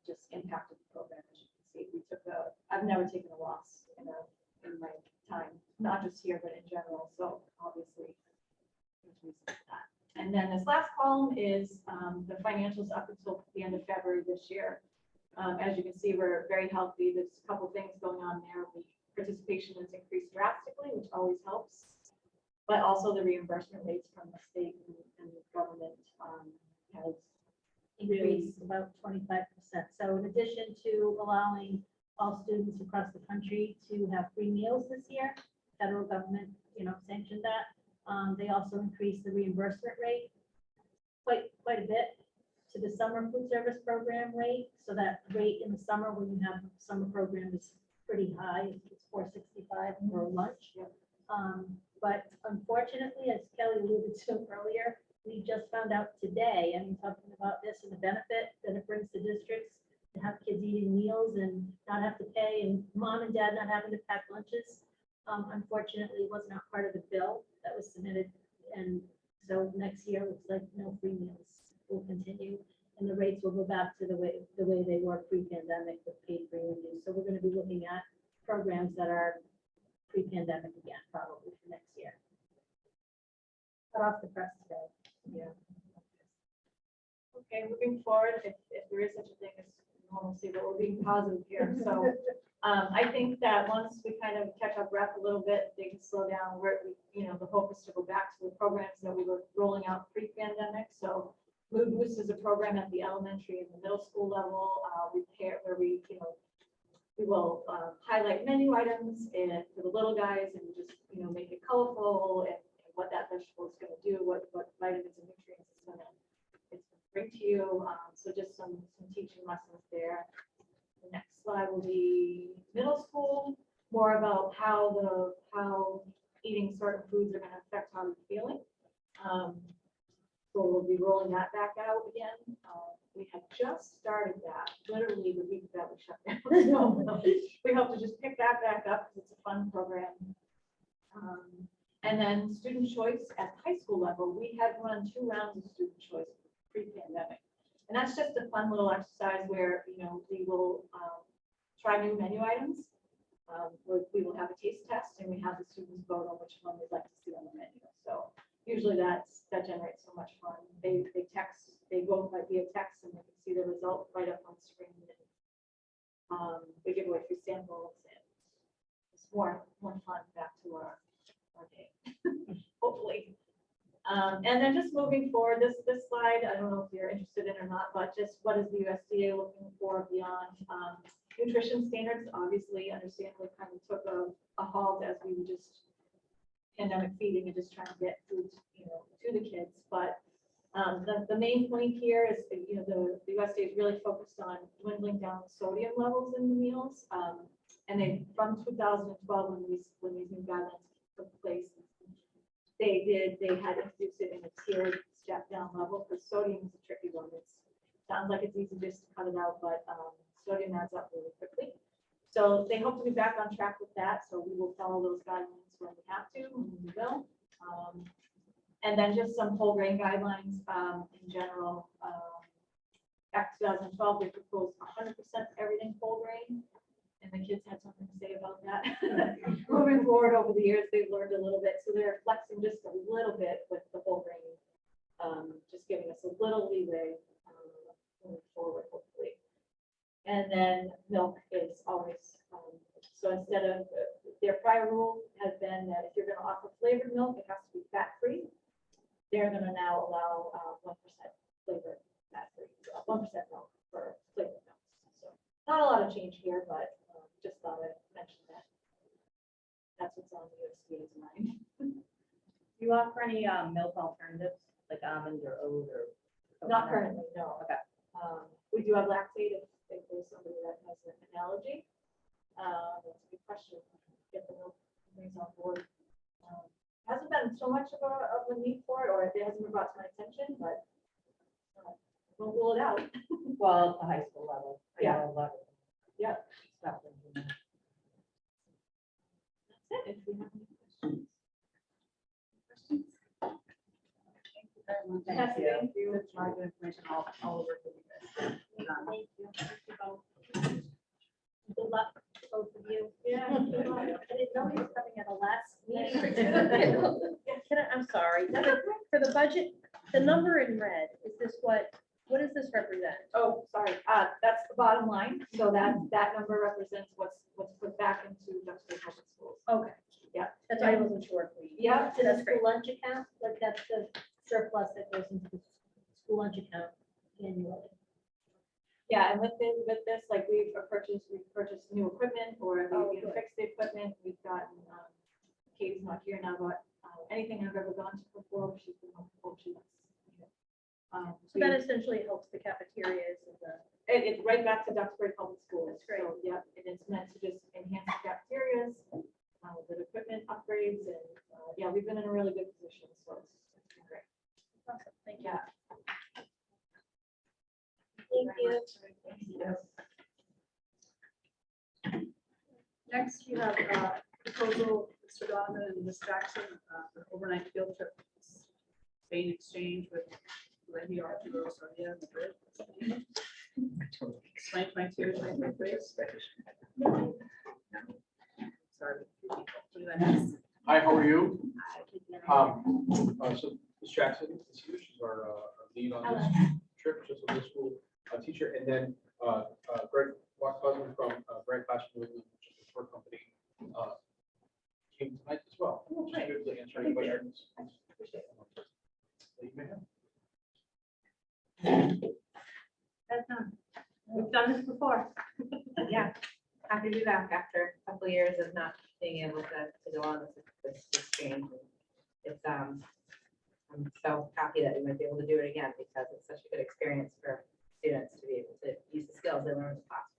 just impacted the program. As you can see, I've never taken a loss in my time, not just here, but in general. So obviously, there's reason for that. And then this last column is the financials up until the end of February this year. As you can see, we're very healthy. There's a couple things going on there. The participation has increased drastically, which always helps, but also the reimbursement rates from the state and the government has Increased about 25%. So in addition to allowing all students across the country to have free meals this year, federal government, sanctioned that. They also increased the reimbursement rate quite a bit to the summer food service program rate. So that rate in the summer, when you have a summer program, is pretty high. It's $4.65 for lunch. But unfortunately, as Kelly alluded to earlier, we just found out today, I mean, talking about this and the benefit that it brings to districts to have kids eating meals and not have to pay, and mom and dad not having to pack lunches. Unfortunately, it was not part of the bill that was submitted. And so next year, looks like no free meals will continue. And the rates will go back to the way they were pre-pandemic with paid free reduced. So we're going to be looking at programs that are pre-pandemic again, probably for next year. Cut off the press today. Yeah. Okay, moving forward, if there is such a thing as normalcy, but we're being positive here. So I think that once we kind of catch our breath a little bit, they can slow down. The hope is to go back to the programs that we were rolling out pre-pandemic. So Mood Boost is a program at the elementary and the middle school level. We will highlight menu items and for the little guys and just, make it colorful and what that vegetable is going to do, what vitamins and nutrients it's going to bring to you. So just some teaching lessons there. The next slide will be middle school, more about how eating certain foods are going to affect how you're feeling. So we'll be rolling that back out again. We had just started that literally the week that we shut down. So we hope to just pick that back up because it's a fun program. And then student choice at the high school level, we had run 2 rounds of student choice pre-pandemic. And that's just a fun little exercise where, we will try new menu items. We will have a taste test and we have the students vote on which one they'd like to see on the menu. So usually that generates so much fun. They vote via text and they can see the result right up on the screen. And, we give away free samples and it's more fun back to our day, hopefully. And then just moving forward, this slide, I don't know if you're interested in or not, but just what is the USDA looking for beyond nutrition standards? Obviously, understandably, kind of took a halt as we were just pandemic feeding and just trying to get food, to the kids. But the main point here is, the USDA is really focused on dwindling down sodium levels in the meals. And they, from 2012, when these new guidelines took place, they had introduced it in a tiered step down level because sodium is a tricky one. It sounds like it's easy just to cut it out, but sodium adds up really quickly. So they hope to be back on track with that. So we will follow those guidelines when we have to, and we will. And then just some whole grain guidelines in general. Back 2012, they proposed 100% everything whole grain. And the kids had something to say about that. Moving forward over the years, they've learned a little bit. So they're flexing just a little bit with the whole grain, just giving us a little leeway moving forward, hopefully. And then milk is always, so instead of, their prior rule has been that if you're going to offer flavored milk, it has to be fat-free. They're going to now allow 1% flavored fat-free, 1% milk for flavored milk. So not a lot of change here, but just thought I'd mention that. That's what's on the USDA's mind. Do you offer any milk alternatives like almond or oat or? Not currently, no. Okay. We do have lactate if there's somebody that has an allergy. That's a good question. Get the milk companies on board. Hasn't been so much of a need for it, or it hasn't been brought to my attention, but we'll rule it out. Well, at the high school level. I Yeah. know a lot of them. Yep. Stop them doing that. That's it. If we have any questions. Questions? Thank you very much. Yes, thank you. It's my good information all over for you guys. Thank you. Thank you both. Good luck, both of you. Yeah. I didn't know he was coming at the last meeting. I'm sorry, for the budget, the number in red, is this what does this represent? Oh, sorry. That's the bottom line. So that number represents what's put back into Duxbury Public Schools. Okay. Yeah. That's why I wasn't sure if we. Yeah. To the That's great. school lunch account, like that's the surplus that goes into the school lunch account annually. Yeah, and with this, like we've purchased new equipment or Oh, we good. fixed the equipment. We've gotten, Katie's not here now, but anything I've ever gone to before, she's been helpful. So that essentially helps the cafeterias and the. It's right back to Duxbury Public Schools. That's great. So, yeah, and it's meant to just enhance the cafeterias, with equipment upgrades, and, yeah, we've been in a really good position, so it's been great. Awesome, thank you. Yeah. Thank you. Next, we have proposal, Mr. Donovan and Ms. Jackson, for overnight field trip, Spain exchange with Lady Arthur Rosalia Madrid. 2022, 2023. Sorry. What did I miss? Hi, how are you? Hi. So Ms. Jackson, she's our lead on this trip, just a middle school teacher, and then Greg Watson from Greg Classroom, which is a tour company, came tonight as well. She's here to answer any questions. You may have. That's done. We've done this before. Yeah, happy to be back after a couple of years of not being able to go on this exchange. It's I'm so happy that we might be able to do it again because it's such a good experience for students to be able to use the skills they learn in the classroom.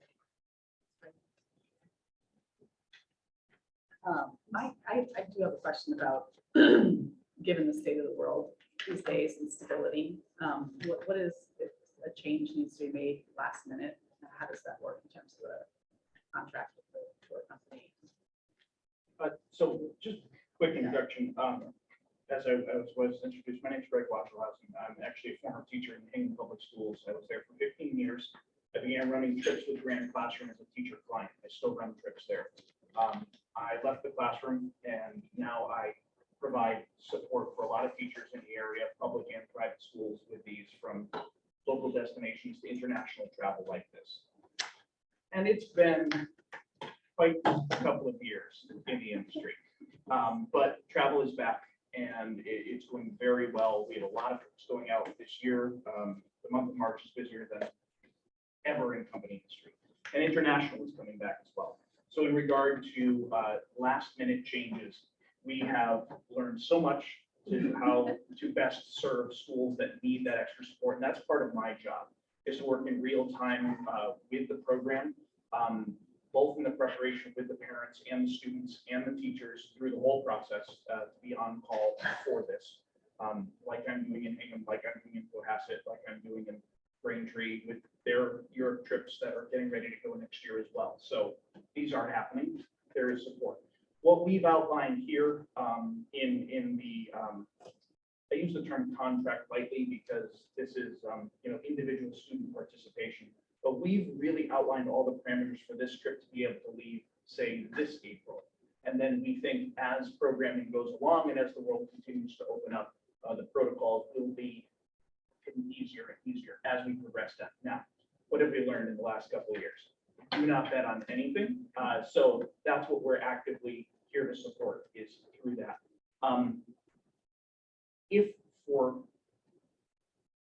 I do have a question about, given the state of the world these days and stability, what is, if a change needs to be made last minute, how does that work in terms of the contract with the tour company? So just quick introduction. As I was introduced, my name is Greg Watterhausen. I'm actually a former teacher in Hingham Public Schools. I was there for 15 years. I began running trips with Grand Classroom as a teacher client. I still run trips there. I left the classroom and now I provide support for a lot of teachers in the area, public and private schools, with these from local destinations to international travel like this. And it's been quite a couple of years in the industry, but travel is back and it's going very well. We have a lot of trips going out this year. The month of March is busier than ever in company history, and international is coming back as well. So in regard to last minute changes, we have learned so much to how to best serve schools that need that extra support. And that's part of my job, is to work in real time with the program, both in the preparation with the parents and the students and the teachers through the whole process to be on call for this. Like I'm doing in Hingham, like I'm doing in Cohasset, like I'm doing in Braintree with their Europe trips that are getting ready to go next year as well. So these are happening. There is support. What we've outlined here in the, I use the term contract lightly because this is, individual student participation, but we've really outlined all the parameters for this trip to be able to leave, say, this April. And then we think as programming goes along and as the world continues to open up, the protocols will be easier and easier as we progress down. Now, what have we learned in the last couple of years? Do not bet on anything. So that's what we're actively here to support, is through that. If for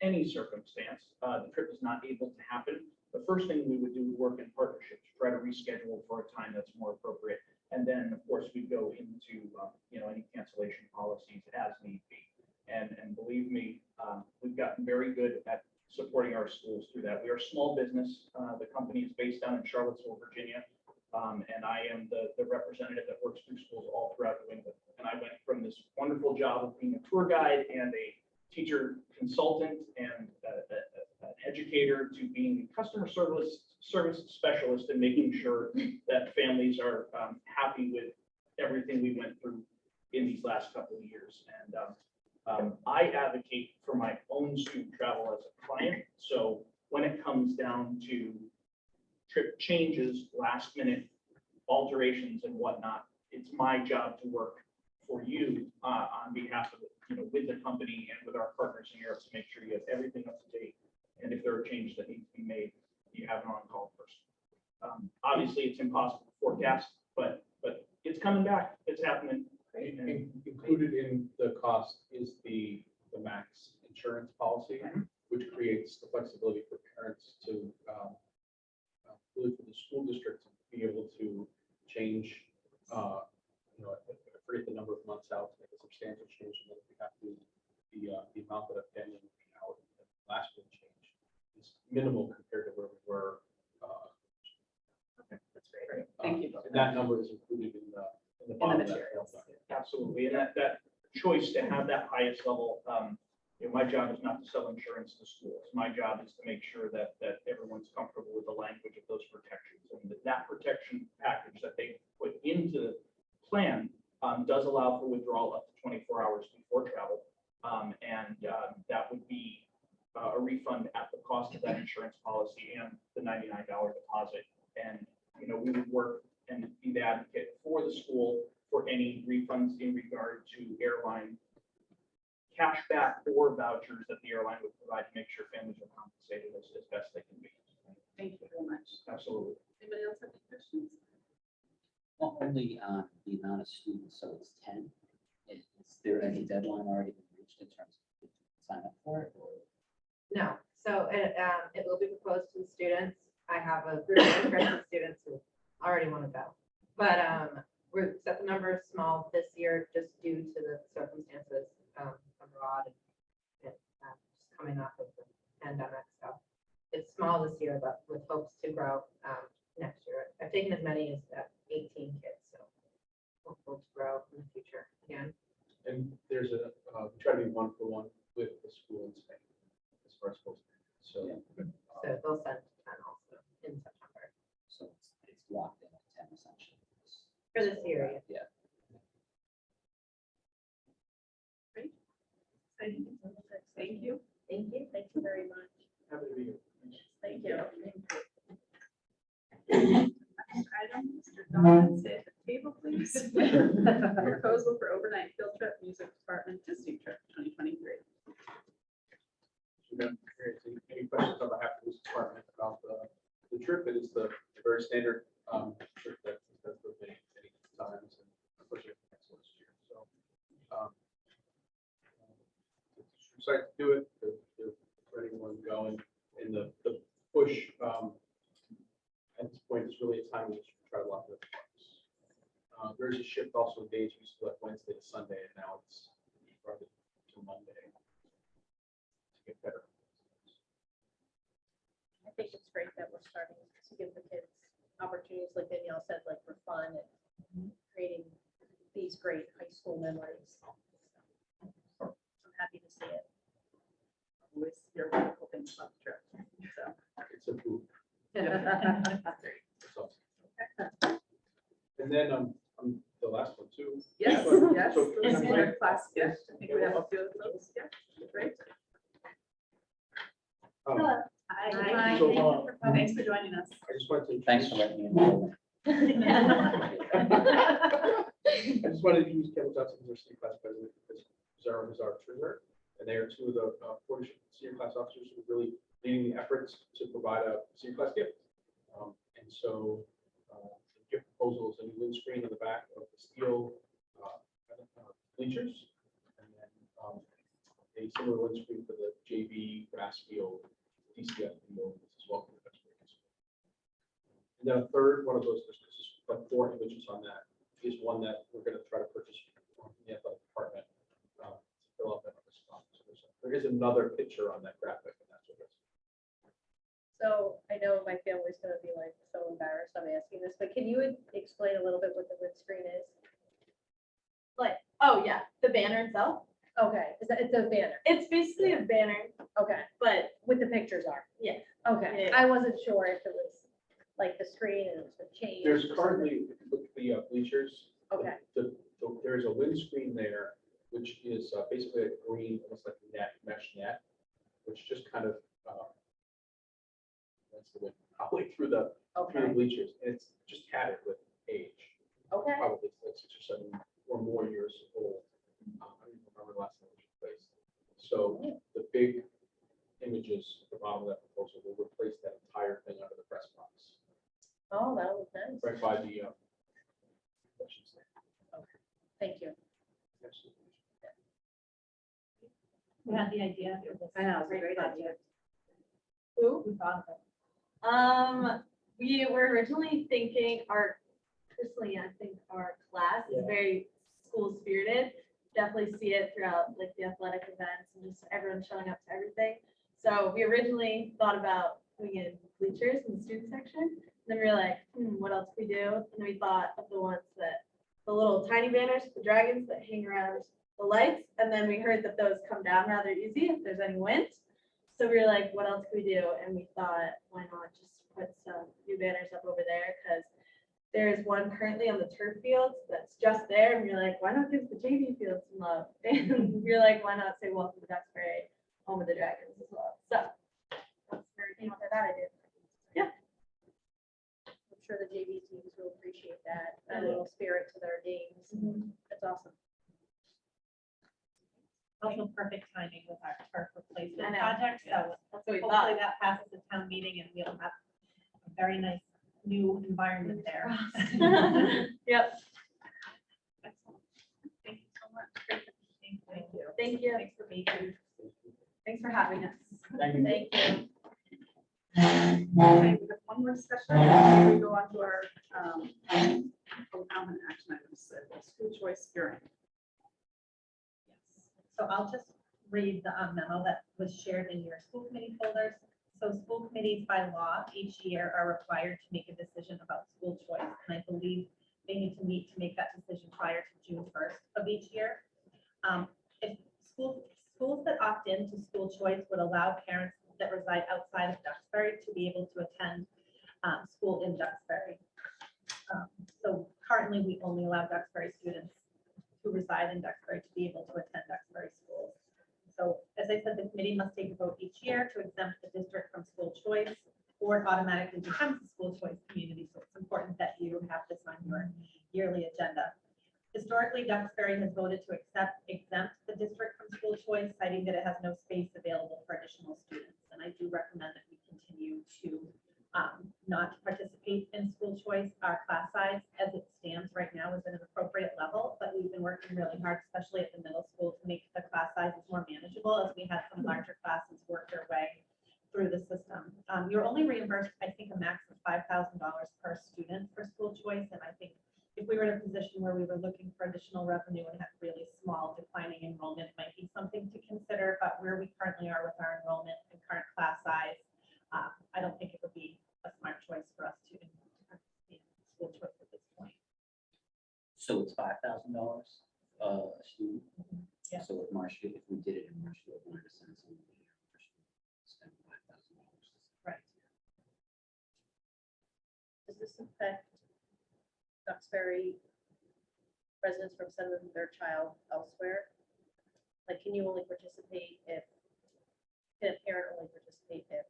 any circumstance, the trip is not able to happen, the first thing we would do is work in partnership to try to reschedule for a time that's more appropriate. And then, of course, we go into any cancellation policies as need be. And believe me, we've gotten very good at supporting our schools through that. We are a small business. The company is based down in Charlottesville, Virginia. And I am the representative that works through schools all throughout New England. And I went from this wonderful job of being a tour guide and a teacher consultant and an educator to being a customer service specialist and making sure that families are happy with everything we went through in these last couple of years. And I advocate for my own student travel as a client. So when it comes down to trip changes, last minute alterations and whatnot, it's my job to work for you on behalf of, with the company and with our partners in Europe to make sure you have everything up to date. And if there are changes that need to be made, you have an on-call person. Obviously, it's impossible to forecast, but it's coming back. It's happening. And included in the cost is the max insurance policy, which creates the flexibility for parents to really for the school district to be able to change, I forget the number of months out to make a substantial is minimal compared to where we were. Okay, that's great. Thank you. And that number is included in the bottom of that materials. form. Absolutely, and that choice to have that highest level, my job is not to sell insurance to schools. My job is to make sure that everyone's comfortable with the language of those protections. And that protection package that they put into the plan does allow for withdrawal up to 24 hours before travel. And that would be a refund at the cost of that insurance policy and the $99 deposit. And, we would work and be the advocate for the school for any refunds in regard to airline cashback or vouchers that the airline would provide to make sure families are compensated as best they can be. Thank you very much. Absolutely. Anybody else have any questions? Well, only on the amount of students, so it's 10. Is there any deadline already been reached in terms of sign up for it? Or? No, so it will be proposed to the students. I have a group of interested students who already want to go. But we're set the number small this year just due to the circumstances abroad and just coming off of the pandemic. So it's small this year, but with hopes to grow next year. I've taken as many as 18 kids, so hopeful to grow in the future again. And there's we try to be 1-for-1 with the school in Spain as far as schools. So, So they'll send 10 also in September. So it's locked in at 10 essentially. For this year, Yeah. Thank you. Thank you. Thank you very much. happy to be here. Thank you. Next item, Mr. Don, stay at the table, please. Proposal for overnight field trip, music department Disney trip 2023. Any questions on behalf of this department about the trip? It is the very standard trip that's been many times, and unfortunately next last year. So excited to do it. For anyone going in the push at this point is really a time when you should try to lock the parks. There's a shift also in days. We used to let Wednesday to Sunday, and now it's probably to Monday to get better. I think it's great that we're starting to give the kids opportunities, like Danielle said, like for fun and creating these great high school memories. I'm happy to see it. Always hear wonderful things about the trip. So. It's a boot. Great. It's awesome. And then the last one too. Yes, So- yes, so- the senior class gift. I think we have a few of those. Yeah, great. Hi. So, Thanks for joining us. I just wanted to. Thanks for letting me know. I just wanted to use Kevin Johnson as our senior class president because Zara is our treasurer, and they are two of the 40 senior class officers who are really leading the efforts to provide a senior class gift. And so the gift proposal is a new windscreen in the back of the steel bleachers, and then a similar windscreen for the JV grass field, DCF field as well. And then a third one of those, there's like 4 images on that, is one that we're going to try to purchase from the athletic department to fill up that response. So there is another picture on that graphic, and that's what it is. So I know my family's gonna be like so embarrassed I'm asking this, but can you explain a little bit what the windscreen is? Oh, yeah, the banner itself. Okay, it's a banner, It's basically a banner, okay, but with the pictures are, yeah. okay. Yeah. I wasn't sure if it was like the screen and it's been changed. There's or something. currently, if you look at the bleachers, Okay, there's a windscreen there, which is basically a green, almost like a mesh net, which just kind of that's the wind probably through the okay, bleachers, and it's just tattered with age. okay, Probably like 6 or 7 or more years old. I don't even remember the last time it was replaced. So the big images at the bottom of that proposal will replace that entire thing under the press box, oh, that was nice, right by the concession stand. thank you. We had the idea. It was I know, it's a great idea. Who thought of it? We were originally thinking personally, I think our class is very school spirited. Definitely see it throughout like the athletic events and just everyone showing up to everything. So we originally thought about putting in bleachers in the student section. Then we were like, what else can we do? And then we thought of the ones that, the little tiny banners, the dragons that hang around the lights. And then we heard that those come down rather easy if there's any wind. So we were like, what else can we do? And we thought, why not just put some new banners up over there? Because there's one currently on the turf fields that's just there. And we're like, why not give the JV field some love? And we're like, why not say welcome to Duxbury, home of the dragons as well? So that's where we came up with that idea. Yeah. I'm sure the JV teams will appreciate that, a little spirit to their games. That's awesome. Also perfect timing with our turf replacement I know. project, so That's what we hopefully thought. that passes the town meeting and we'll have a very nice new environment there. Yep. Excellent. Thank you so much. Great. Thank you. Thank you. Thanks for being here. Thanks for having us. Thank you. Thank you. Okay, we have one more discussion before we go on to our public comment action items, school choice hearing. So I'll just read the memo that was shared in your school committee folders. So school committees by law each year are required to make a decision about school choice. And I believe they need to meet to make that decision prior to June 1st of each year. If schools that opt into school choice would allow parents that reside outside of Duxbury to be able to attend school in Duxbury. So currently we only allow Duxbury students who reside in Duxbury to be able to attend Duxbury schools. So as I said, the committee must take a vote each year to exempt the district from school choice, or it automatically becomes a school choice community. So it's important that you have this on your yearly agenda. Historically, Duxbury has voted to exempt the district from school choice, citing that it has no space available for additional students. And I do recommend that we continue to not participate in school choice. Our class size as it stands right now is at an appropriate level, but we've been working really hard, especially at the middle school, to make the class sizes more manageable as we had some larger classes work their way through the system. You're only reimbursed, I think, a max of $5,000 per student for school choice. And I think if we were in a position where we were looking for additional revenue and had really small declining enrollment, it might be something to consider, but where we currently are with our enrollment and current class size, I don't think it would be a smart choice for us to participate in school choice at this point. So it's $5,000 a student. Yeah. So if Marshfield, if we did it in Marshfield, wanted to send someone here, Marshfield spend $5,000. Right. Does this affect Duxbury residents from sending their child elsewhere? Like, can you only participate if, can a parent only participate if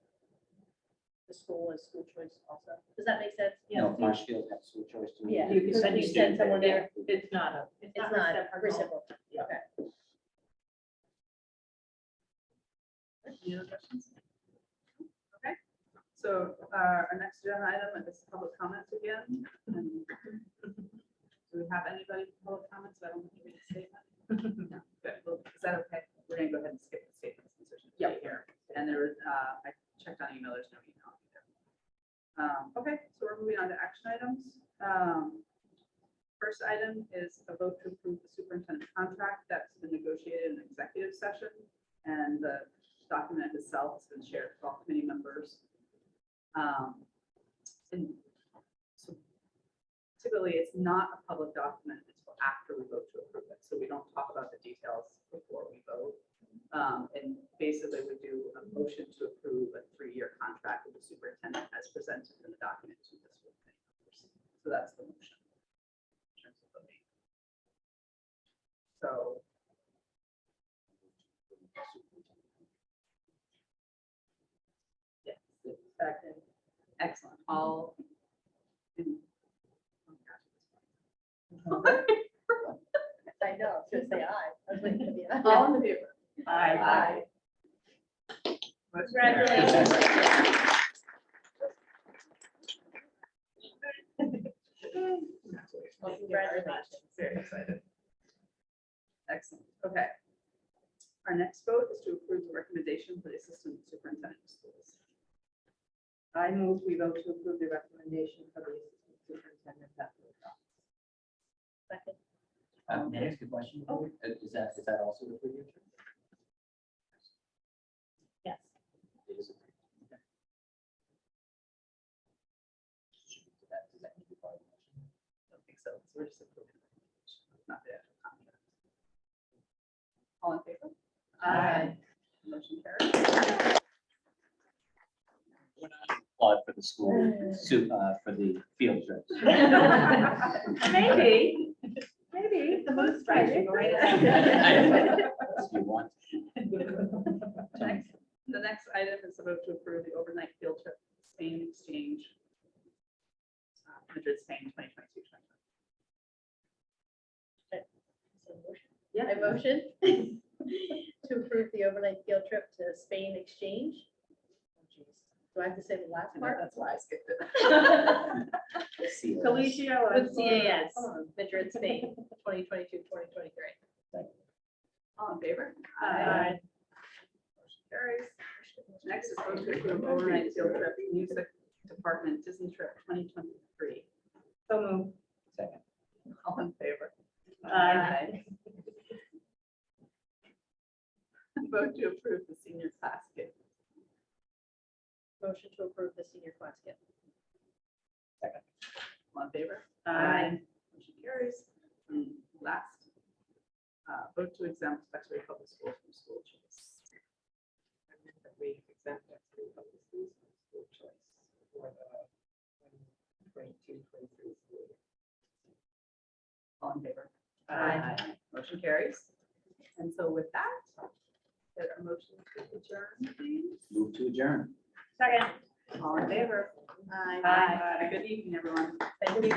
the school is school choice also? Does that make sense? No, if Marshfield has school choice to me. Yeah, You can so you send someone there, It's not it's not reciprocal. Yeah. Okay. Any other questions? Okay, so our next agenda item is public comments again. And do we have anybody for public comments? I don't think you made a statement. No. Good. Well, is that okay? We're gonna go ahead and skip the statements since there's nobody here. And there was, I checked on email, there's no email either. Okay, so we're moving on to action items. First item is a vote to approve the superintendent contract that's been negotiated in executive session, and the document itself has been shared with all committee members. And so typically, it's not a public document until after we vote to approve it, so we don't talk about the details before we vote. And basically, we do a motion to approve a 3-year contract with the superintendent as presented in the document to the school committee members. So that's the motion. In terms of voting. So. Yes, second. Excellent. All. I know, I was gonna say aye. I was waiting for the aye. All in favor? Aye. Congratulations. Well, congratulations. Very excited. Excellent. Okay. Our next vote is to approve the recommendation for the assistant superintendent of schools. I move we vote to approve the recommendation for the assistant superintendent at the office. Second. May I ask a question? Is that also the 3-year term? Yes. so we're just approving. Not the actual contract. All in favor? Aye. Motion carries. Applaud for the school, for the field trips. Maybe. The most right. If you want. The next item is about to approve the overnight field trip to Spain exchange. Madrid, Spain, 2022. Yeah, I motion to approve the overnight field trip to Spain exchange. Oh, geez. Do I have to say the last part? That's why I skipped it. See you. Felicia. With CAS, Madrid, Spain, 2022, 2023. All in favor? Aye. Motion carries. Next is vote to approve overnight field trip, music department Disney trip 2023. So moved. Second. All in favor? Aye. Vote to approve the senior class gift. Motion to approve the senior class gift. All in favor? Aye. Motion carries. And last, vote to exempt Bexbury Public Schools from school choice. We exempt Bexbury Public Schools from school choice for the 22-23 school year. All in favor? Aye. Motion carries. And so with that, get a motion to adjourn, please. Move to adjourn. Second. All in favor? Aye. Have a good evening, everyone. Thank you.